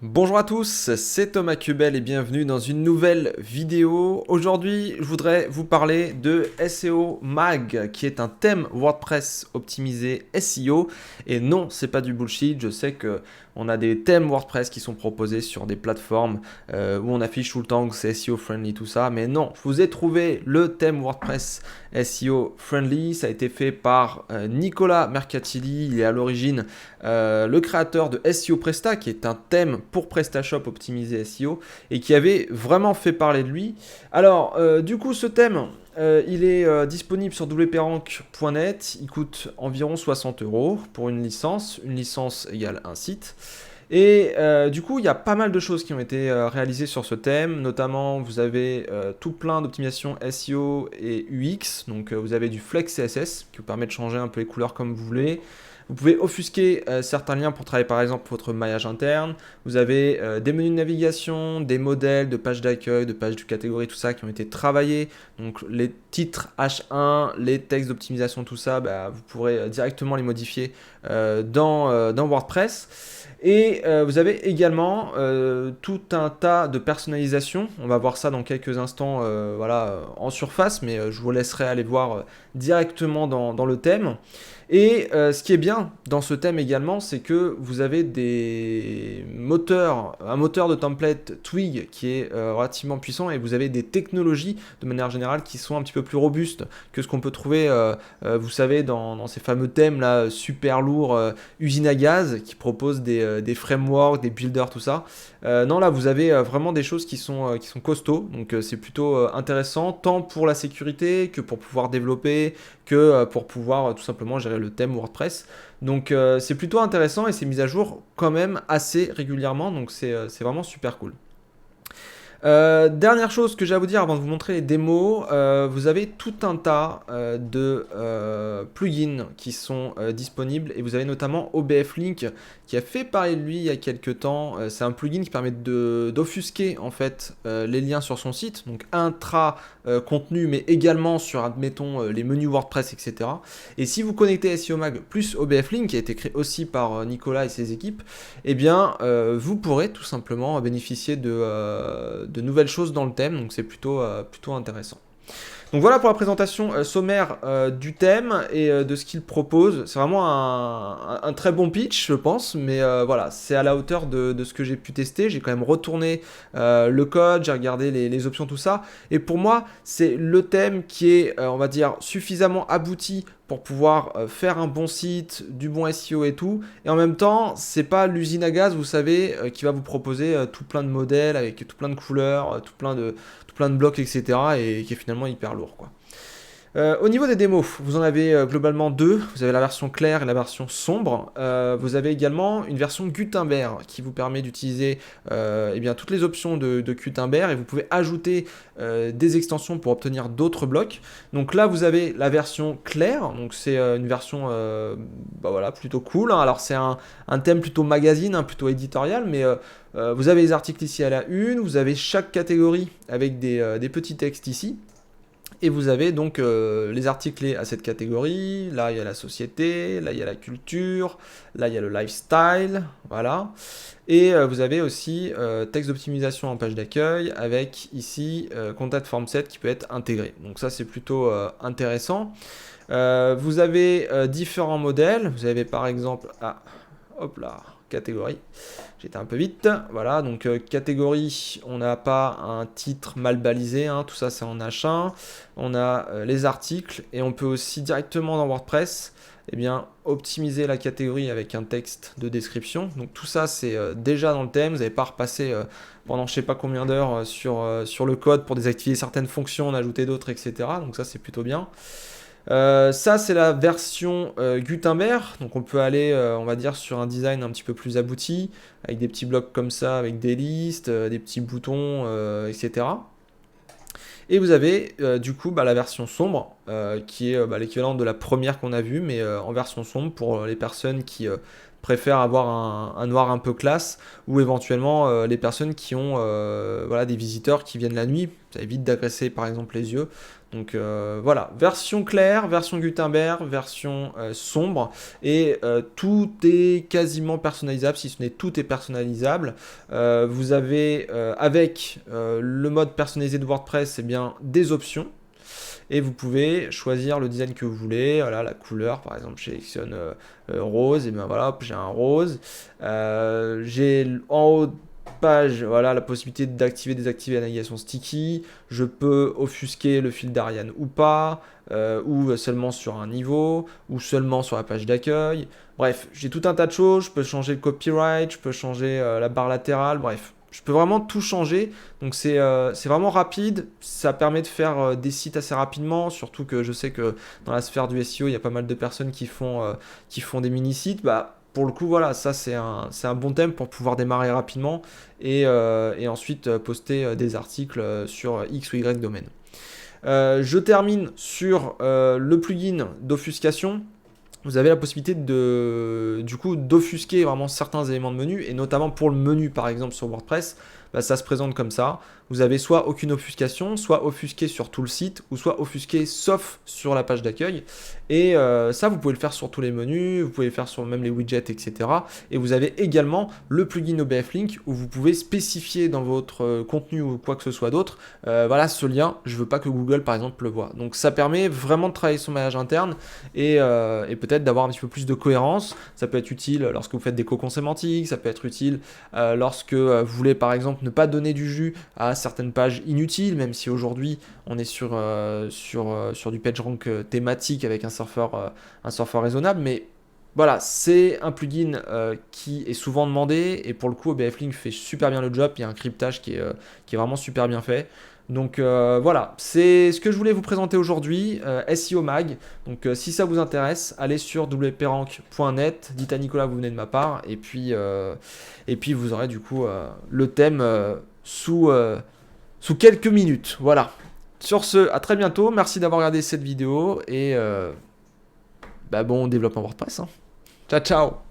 Bonjour à tous, c'est Thomas Cubel et bienvenue dans une nouvelle vidéo. Aujourd'hui, je voudrais vous parler de SEO Mag, qui est un thème WordPress optimisé SEO. Et non, c'est pas du bullshit. Je sais que on a des thèmes WordPress qui sont proposés sur des plateformes où on affiche tout le temps que c'est SEO friendly, tout ça. Mais non, je vous ai trouvé le thème WordPress SEO friendly. Ça a été fait par Nicolas Mercatili. Il est à l'origine le créateur de SEO Presta, qui est un thème pour PrestaShop optimisé SEO et qui avait vraiment fait parler de lui. Alors, du coup, ce thème, il est disponible sur wprank.net. Il coûte environ 60 € pour une licence. Une licence égale un site. Et du coup, il y a pas mal de choses qui ont été réalisées sur ce thème. Notamment, vous avez tout plein d'optimisations SEO et UX. Donc, vous avez du Flex CSS qui vous permet de changer un peu les couleurs comme vous voulez. Vous pouvez offusquer certains liens pour travailler par exemple votre maillage interne. Vous avez des menus de navigation, des modèles de pages d'accueil, de pages de catégorie, tout ça qui ont été travaillés. Donc les titres H1, les textes d'optimisation, tout ça, vous pourrez directement les modifier dans WordPress. Et vous avez également tout un tas de personnalisation. On va voir ça dans quelques instants en surface, mais je vous laisserai aller voir directement dans le thème. Et ce qui est bien dans ce thème également, c'est que vous avez un moteur de template Twig qui est relativement puissant et vous avez des technologies de manière générale qui sont un petit peu plus robustes que ce qu'on peut trouver, vous savez, dans ces fameux thèmes là super lourds, usine à gaz, qui proposent des frameworks, des builders, tout ça. Non, là vous avez vraiment des choses qui sont costauds, donc c'est plutôt intéressant tant pour la sécurité que pour pouvoir développer, que pour pouvoir tout simplement gérer le thème WordPress. Donc c'est plutôt intéressant et c'est mis à jour quand même assez régulièrement, donc c'est vraiment super cool. Dernière chose que j'ai à vous dire avant de vous montrer les démos, vous avez tout un tas de plugins qui sont disponibles et vous avez notamment OBF Link qui a fait parler de lui il y a quelques temps. C'est un plugin qui permet d'offusquer en fait les liens sur son site, donc intra contenu, mais également sur, admettons, les menus WordPress, etc. Et si vous connectez SEO Mag plus OBF Link, qui a été créé aussi par Nicolas et ses équipes, eh bien, vous pourrez tout simplement bénéficier de nouvelles choses dans le thème, donc c'est plutôt intéressant. Donc voilà pour la présentation sommaire du thème et de ce qu'il propose. C'est vraiment un très bon pitch, je pense, mais voilà, c'est à la hauteur de ce que j'ai pu tester. J'ai quand même retourné le code, j'ai regardé les options, tout ça. Et pour moi, c'est le thème qui est, on va dire, suffisamment abouti pour pouvoir faire un bon site, du bon SEO et tout. Et en même temps, c'est pas l'usine à gaz, vous savez, qui va vous proposer tout plein de modèles avec tout plein de couleurs, tout plein de blocs, etc. et qui est finalement hyper lourd, quoi. Au niveau des démos, vous en avez globalement deux. Vous avez la version claire et la version sombre. Vous avez également une version Gutenberg qui vous permet d'utiliser toutes les options de Gutenberg et vous pouvez ajouter des extensions pour obtenir d'autres blocs. Donc là, vous avez la version claire. Donc c'est une version plutôt cool, hein. Alors c'est un thème plutôt magazine, hein, plutôt éditorial, mais vous avez les articles ici à la une. Vous avez chaque catégorie avec des petits textes ici. Et vous avez donc les articles liés à cette catégorie. Là, il y a la société, là, il y a la culture, là, il y a le lifestyle, voilà. Et vous avez aussi texte d'optimisation en page d'accueil avec ici contact form set qui peut être intégré. Donc ça, c'est plutôt intéressant. Vous avez différents modèles. Vous avez par exemple, catégorie. J'étais un peu vite. Voilà, donc catégorie, on n'a pas un titre mal balisé, hein, tout ça c'est en H1. On a les articles et on peut aussi directement dans WordPress optimiser la catégorie avec un texte de description. Donc tout ça c'est déjà dans le thème, vous n'avez pas repassé pendant je sais pas combien d'heures sur le code pour désactiver certaines fonctions, en ajouter d'autres, etc. Donc ça c'est plutôt bien. Ça c'est la version Gutenberg, donc on peut aller on va dire sur un design un petit peu plus abouti, avec des petits blocs comme ça, avec des listes, des petits boutons, etc. Et vous avez du coup la version sombre, qui est l'équivalent de la première qu'on a vue, mais en version sombre pour les personnes qui préfèrent avoir un noir un peu classe, ou éventuellement les personnes qui ont voilà, des visiteurs qui viennent la nuit, ça évite d'agresser par exemple les yeux. Donc voilà, version claire, version Gutenberg, version sombre, et tout est quasiment personnalisable, si ce n'est tout est personnalisable. Vous avez avec le mode personnalisé de WordPress, c'est bien des options. Et vous pouvez choisir le design que vous voulez, voilà, la couleur, par exemple, je sélectionne rose, et bien voilà, hop, j'ai un rose. J'ai en haut de page, voilà, la possibilité d'activer, désactiver la navigation sticky. Je peux offusquer le fil d'Ariane ou pas, ou seulement sur un niveau, ou seulement sur la page d'accueil. Bref, j'ai tout un tas de choses, je peux changer le copyright, je peux changer la barre latérale, bref. Je peux vraiment tout changer, donc c'est vraiment rapide, ça permet de faire des sites assez rapidement, surtout que je sais que dans la sphère du SEO, il y a pas mal de personnes qui font des mini-sites. Bah, pour le coup, voilà, ça c'est un bon thème pour pouvoir démarrer rapidement et ensuite poster des articles sur X ou Y domaine. Je termine sur le plugin d'offuscation. Vous avez la possibilité du coup, d'offusquer vraiment certains éléments de menu, et notamment pour le menu par exemple sur WordPress, bah, ça se présente comme ça. Vous avez soit aucune offuscation, soit offusqué sur tout le site, ou soit offusqué sauf sur la page d'accueil. Et ça, vous pouvez le faire sur tous les menus, vous pouvez le faire sur même les widgets, etc. Et vous avez également le plugin OBF Link où vous pouvez spécifier dans votre contenu ou quoi que ce soit d'autre, voilà ce lien, je veux pas que Google par exemple le voit. Donc ça permet vraiment de travailler son maillage interne et peut-être d'avoir un petit peu plus de cohérence. Ça peut être utile lorsque vous faites des cocons sémantiques, ça peut être utile lorsque vous voulez par exemple ne pas donner du jus à certaines pages inutiles, même si aujourd'hui on est sur du PageRank thématique avec un surfeur raisonnable, mais voilà, c'est un plugin qui est souvent demandé, et pour le coup OBF Link fait super bien le job. Il y a un cryptage qui est vraiment super bien fait. Donc voilà, c'est ce que je voulais vous présenter aujourd'hui, SEO Mag. Donc si ça vous intéresse, allez sur wprank.net, dites à Nicolas que vous venez de ma part, et puis vous aurez du coup le thème sous quelques minutes. Voilà. Sur ce, à très bientôt, merci d'avoir regardé cette vidéo, et bon développement WordPress. Hein. Ciao, ciao.